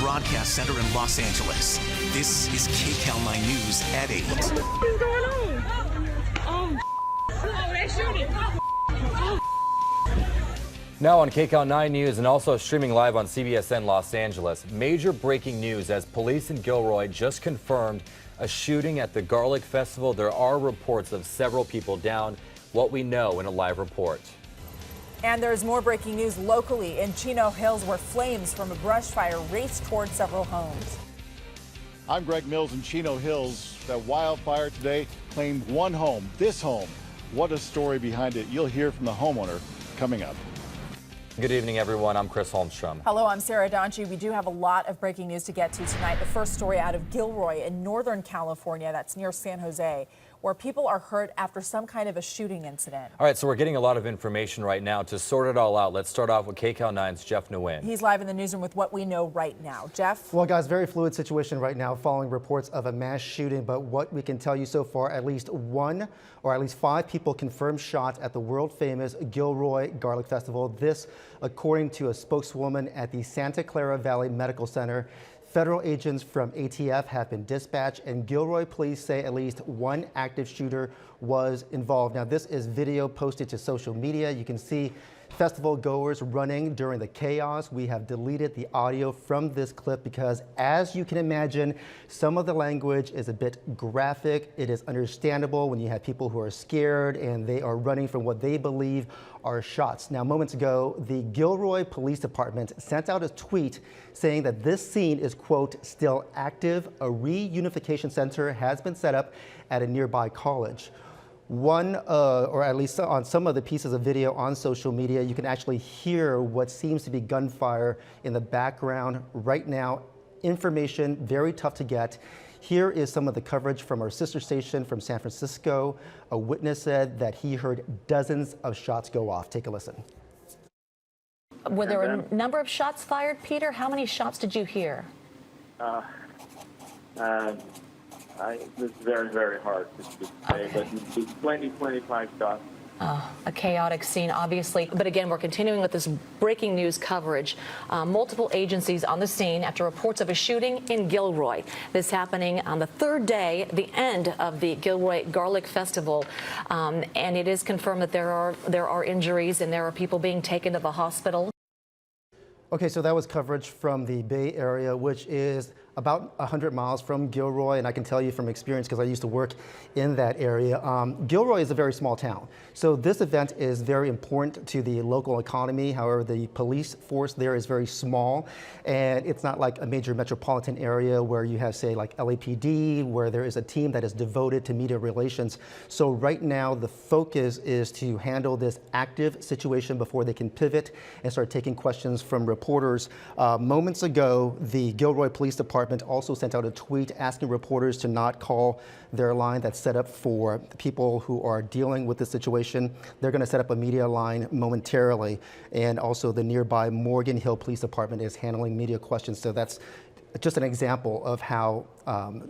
Broadcast Center in Los Angeles. This is KCAL 9 News at 8. What's going on? They're shooting. Now on KCAL 9 News and also streaming live on CBSN Los Angeles. Major breaking news as police in Gilroy just confirmed a shooting at the Garlic Festival. There are reports of several people down. What we know in a live report. And there's more breaking news locally in Chino Hills where flames from a brush fire raced toward several homes. I'm Greg Mills in Chino Hills. That wildfire today claimed one home, this home. What a story behind it. You'll hear from the homeowner coming up. Good evening, everyone. I'm Chris Holmstrom. Hello, I'm Sarah Donchi. We do have a lot of breaking news to get to tonight. The first story out of Gilroy in Northern California, that's near San Jose, where people are hurt after some kind of a shooting incident. All right, so we're getting a lot of information right now. To sort it all out, let's start off with KCAL 9's Jeff Nguyen. He's live in the newsroom with what we know right now. Jeff? Well, guys, very fluid situation right now following reports of a mass shooting. But what we can tell you so far, at least one or at least 5 people confirmed shot at the world famous Gilroy Garlic Festival. This, according to a spokeswoman at the Santa Clara Valley Medical Center. Federal agents from ATF have been dispatched, and Gilroy police say at least one active shooter was involved. Now, this is video posted to social media. You can see festival goers running during the chaos. We have deleted the audio from this clip because, as you can imagine, some of the language is a bit graphic. It is understandable when you have people who are scared and they are running from what they believe are shots. Now, moments ago, the Gilroy Police Department sent out a tweet saying that this scene is, quote, still active. A reunification center has been set up at a nearby college. Or at least on some of the pieces of video on social media, you can actually hear what seems to be gunfire in the background right now. Information very tough to get. Here is some of the coverage from our sister station from San Francisco. A witness said that he heard dozens of shots go off. Take a listen. Were there a number of shots fired, Peter? How many shots did you hear? It's very, very hard to say, but it's 25 shots. A chaotic scene, obviously. But again, we're continuing with this breaking news coverage. Multiple agencies on the scene after reports of a shooting in Gilroy. This happening on the third day, the end of the Gilroy Garlic Festival. And it is confirmed that there are injuries and there are people being taken to the hospital. Okay, so that was coverage from the Bay Area, which is about 100 miles from Gilroy, and I can tell you from experience because I used to work in that area. Gilroy is a very small town, so this event is very important to the local economy. However, the police force there is very small, and it's not like a major metropolitan area where you have, say, like LAPD, where there is a team that is devoted to media relations. So right now, the focus is to handle this active situation before they can pivot and start taking questions from reporters. Moments ago, the Gilroy Police Department also sent out a tweet asking reporters to not call their line that's set up for the people who are dealing with the situation. They're going to set up a media line momentarily, and also the nearby Morgan Hill Police Department is handling media questions. So that's just an example of how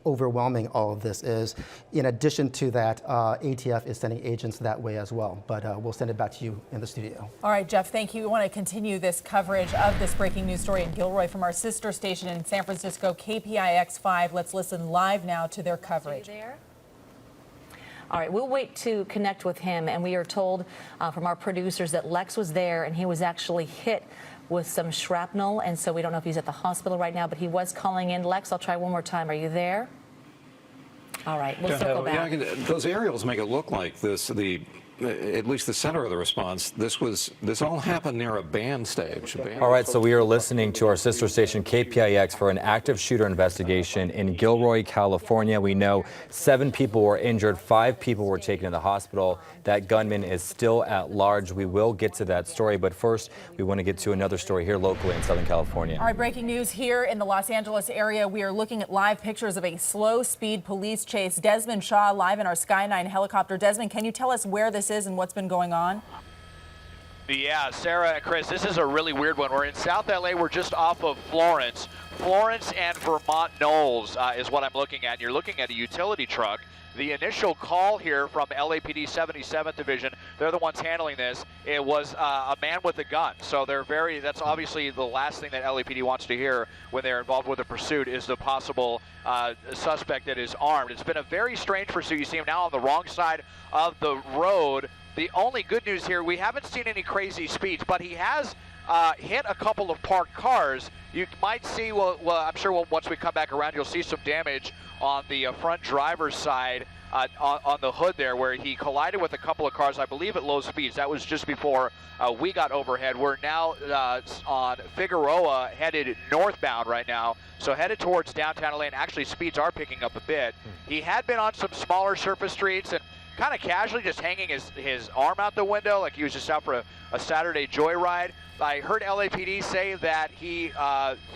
overwhelming all of this is. In addition to that, ATF is sending agents that way as well, but we'll send it back to you in the studio. All right, Jeff, thank you. We want to continue this coverage of this breaking news story in Gilroy from our sister station in San Francisco, KPIX 5. Let's listen live now to their coverage. All right, we'll wait to connect with him, and we are told from our producers that Lex was there and he was actually hit with some shrapnel, and so we don't know if he's at the hospital right now, but he was calling in. Lex, I'll try one more time. Are you there? All right, we'll circle back. Yeah, those aerials make it look like this, at least the center of the response, this all happened near a band stage. All right, so we are listening to our sister station KPIX for an active shooter investigation in Gilroy, California. We know 7 people were injured, 5 people were taken to the hospital. That gunman is still at large. We will get to that story, but first we want to get to another story here locally in Southern California. All right, breaking news here in the Los Angeles area. We are looking at live pictures of a slow-speed police chase. Desmond Shaw live in our Sky 9 helicopter. Desmond, can you tell us where this is and what's been going on? Yeah, Sarah and Chris, this is a really weird one. We're in South LA. We're just off of Florence. Florence and Vermont Knolls is what I'm looking at. You're looking at a utility truck. The initial call here from LAPD 77th Division they're the ones handling this. It was a man with a gun. So that's obviously the last thing that LAPD wants to hear when they're involved with a pursuit is the possible suspect that is armed. It's been a very strange pursuit. You see him now on the wrong side of the road. The only good news here, we haven't seen any crazy speeds, but he has hit a couple of parked cars. You might see, well, I'm sure once we come back around, you'll see some damage on the front driver's side on the hood there, where he collided with a couple of cars, I believe at low speeds. That was just before we got overhead. We're now on Figueroa, headed northbound right now, so headed towards downtown LA, and actually speeds are picking up a bit. He had been on some smaller surface streets and kind of casually just hanging his arm out the window like he was just out for a Saturday joyride. I heard LAPD say that he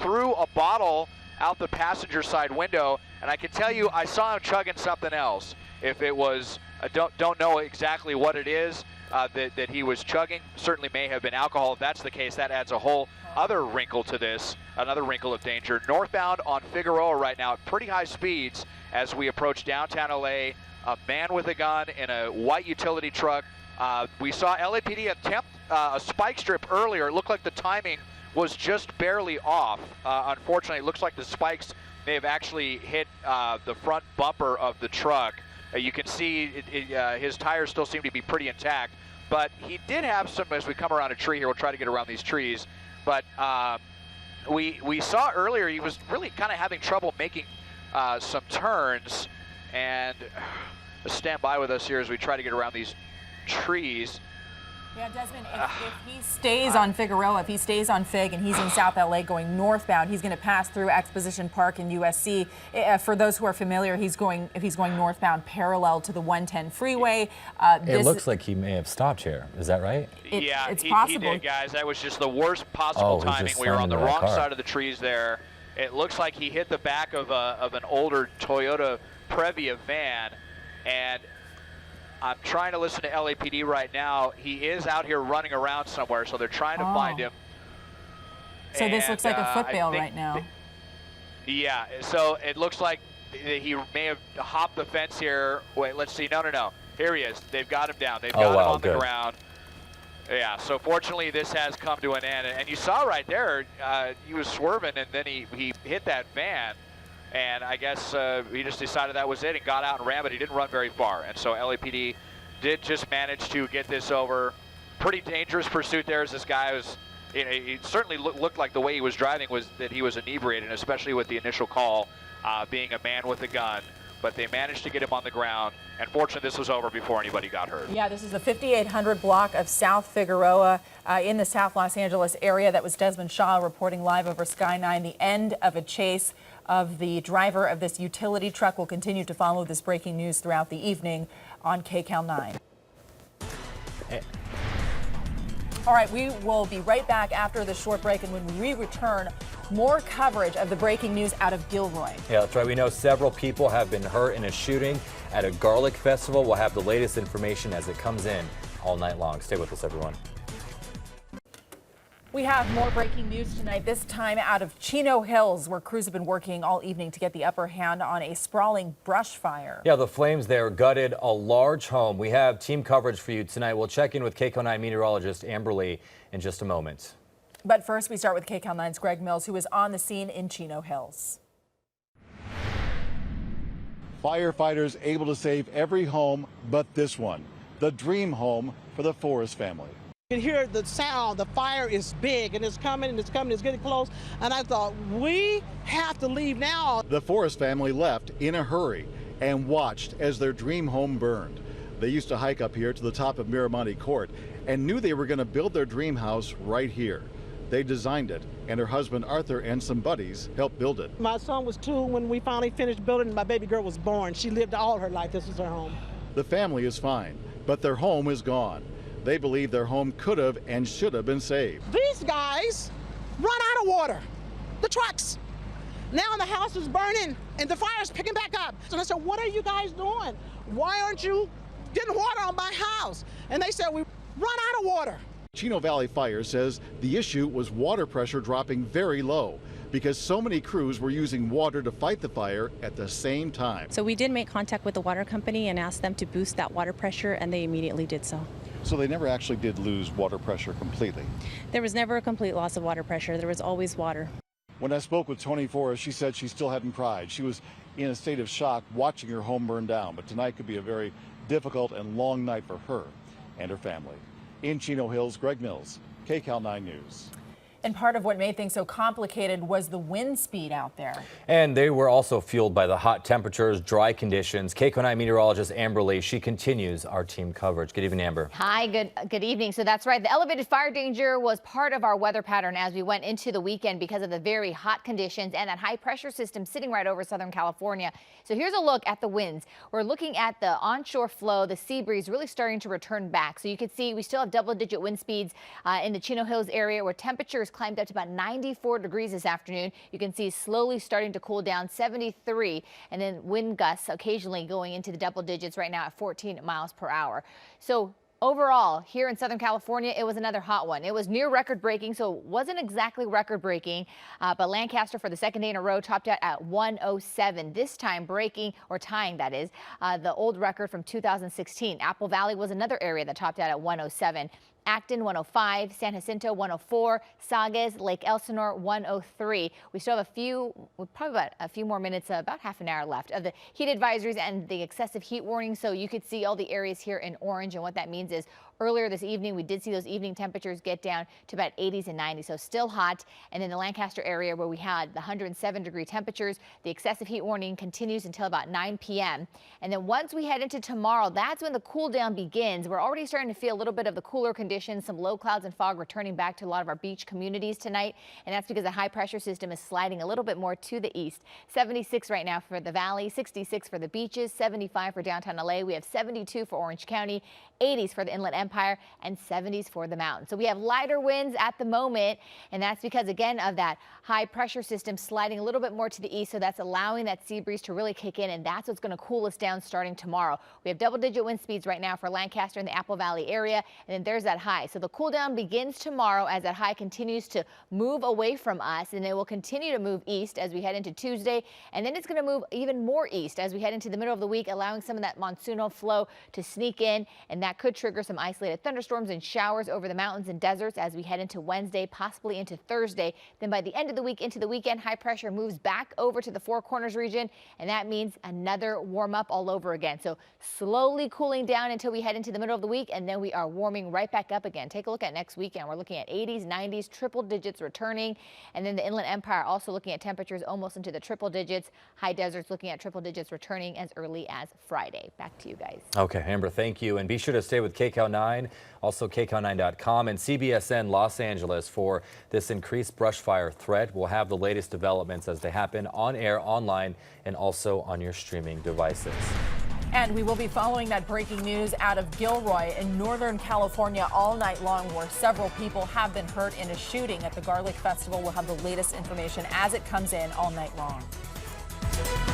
threw a bottle out the passenger side window, and I can tell you I saw him chugging something else. If it was, I don't know exactly what it is that he was chugging. Certainly may have been alcohol. If that's the case, that adds a whole other wrinkle to this, another wrinkle of danger. Northbound on Figueroa right now at pretty high speeds as we approach downtown LA. A man with a gun in a white utility truck. We saw LAPD attempt a spike strip earlier. It looked like the timing was just barely off. Unfortunately, it looks like the spikes may have actually hit the front bumper of the truck. You can see his tires still seem to be pretty intact, but he did have some, as we come around a tree here, we'll try to get around these trees, but we saw earlier he was really kind of having trouble making some turns, and stand by with us here as we try to get around these trees. Yeah, Desmond, if he stays on Figueroa, if he stays on Fig and he's in South LA going northbound, he's going to pass through Exposition Park and USC. For those who are familiar, if he's going northbound parallel to the 110 freeway. It looks like he may have stopped here. Is that right? It's possible. He did, guys. That was just the worst possible timing. We were on the wrong side of the trees there. It looks like he hit the back of an older Toyota Previa van, and I'm trying to listen to LAPD right now. He is out here running around somewhere, so they're trying to find him. So this looks like a foot bail right now. Yeah, so it looks like he may have hopped the fence here. Wait, let's see. No. Here he is. They've got him down. They've got him on the ground. Yeah, so fortunately this has come to an end. And you saw right there, he was swerving, and then he hit that van. And I guess he just decided that was it and got out and ran, but he didn't run very far. And so LAPD did just manage to get this over. Pretty dangerous pursuit there, as this guy was, he certainly looked like the way he was driving was that he was inebriated, especially with the initial call being a man with a gun. But they managed to get him on the ground. And fortunately, this was over before anybody got hurt. Yeah, this is the 5800 block of South Figueroa in the South Los Angeles area. That was Desmond Shaw reporting live over Sky 9. The end of a chase of the driver of this utility truck. Will continue to follow this breaking news throughout the evening on KCAL 9. All right, we will be right back after this short break, and when we return, more coverage of the breaking news out of Gilroy. Yeah, that's right. We know several people have been hurt in a shooting at a garlic festival. We'll have the latest information as it comes in all night long. Stay with us, everyone. We have more breaking news tonight, this time out of Chino Hills, where crews have been working all evening to get the upper hand on a sprawling brush fire. Yeah, the flames there gutted a large home. We have team coverage for you tonight. We'll check in with KCAL 9 meteorologist Amber Lee in just a moment. But first, we start with KCAL 9's Greg Mills, who is on the scene in Chino Hills. Firefighters able to save every home but this one, the dream home for the Forrest family. You can hear the sound. The fire is big, and it's coming, it's getting close. And I thought, we have to leave now. The Forrest family left in a hurry and watched as their dream home burned. They used to hike up here to the top of Miramonte Court and knew they were going to build their dream house right here. They designed it, and her husband Arthur and some buddies helped build it. My son was 2 when we finally finished building, and my baby girl was born. She lived all her life. This was her home. The family is fine, but their home is gone. They believe their home could have and should have been saved. These guys run out of water, the trucks. Now the house is burning and the fire's picking back up. And I said, what are you guys doing? Why aren't you getting water on my house? And they said, we run out of water. Chino Valley Fire says the issue was water pressure dropping very low because so many crews were using water to fight the fire at the same time. So we did make contact with the water company and asked them to boost that water pressure, and they immediately did so. So they never actually did lose water pressure completely. There was never a complete loss of water pressure. There was always water. When I spoke with Tony Forrest, she said she still hadn't cried. She was in a state of shock watching her home burn down, but tonight could be a very difficult and long night for her and her family. In Chino Hills, Greg Mills, KCAL 9 News. And part of what made things so complicated was the wind speed out there. And they were also fueled by the hot temperatures, dry conditions. KCAL 9 meteorologist Amber Lee, she continues our team coverage. Good evening, Amber. Hi, good evening. So that's right. The elevated fire danger was part of our weather pattern as we went into the weekend because of the very hot conditions and that high pressure system sitting right over Southern California. So here's a look at the winds. We're looking at the onshore flow, the sea breeze really starting to return back. So you can see we still have double-digit wind speeds in the Chino Hills area where temperatures climbed up to about 94 degrees this afternoon. You can see slowly starting to cool down, 73, and then wind gusts occasionally going into the double digits right now at 14 miles per hour. So overall, here in Southern California, it was another hot one. It was near record-breaking, so it wasn't exactly record-breaking, but Lancaster for the second day in a row topped out at 107, this time breaking, or tying that is, the old record from 2016. Apple Valley was another area that topped out at 107. Acton 105, San Jacinto 104, Saugus, Lake Elsinore 103. We still have probably about a few more minutes, about half an hour left of the heat advisories and the excessive heat warning. So you could see all the areas here in orange, and what that means is earlier this evening we did see those evening temperatures get down to about 80s and 90s, so still hot. And in the Lancaster area where we had the 107-degree temperatures, the excessive heat warning continues until about 9 p.m. And then once we head into tomorrow, that's when the cool down begins. We're already starting to feel a little bit of the cooler conditions, some low clouds and fog returning back to a lot of our beach communities tonight, and that's because the high pressure system is sliding a little bit more to the east. 76 right now for the valley, 66 for the beaches, 75 for downtown LA. We have 72 for Orange County, 80s for the Inland Empire, and 70s for the mountains. So we have lighter winds at the moment, and that's because, again, of that high pressure system sliding a little bit more to the east. So that's allowing that sea breeze to really kick in, and that's what's going to cool us down starting tomorrow. We have double-digit wind speeds right now for Lancaster and the Apple Valley area, and then there's that high. So the cool down begins tomorrow as that high continues to move away from us, and it will continue to move east as we head into Tuesday, and then it's going to move even more east as we head into the middle of the week, allowing some of that monsoonal flow to sneak in, and that could trigger some isolated thunderstorms and showers over the mountains and deserts as we head into Wednesday, possibly into Thursday. Then by the end of the week into the weekend, high pressure moves back over to the Four Corners region, and that means another warm up all over again. So slowly cooling down until we head into the middle of the week, and then we are warming right back up again. Take a look at next weekend. We're looking at 80s, 90s, triple digits returning, and then the Inland Empire also looking at temperatures almost into the triple digits. High deserts looking at triple digits returning as early as Friday. Back to you guys. Okay, Amber, thank you. And be sure to stay with KCAL 9, also KCAL9.com and CBSN Los Angeles for this increased brush fire threat. We'll have the latest developments as they happen on air, online, and also on your streaming devices. And we will be following that breaking news out of Gilroy in Northern California all night long, where several people have been hurt in a shooting at the Garlic Festival. We'll have the latest information as it comes in all night long.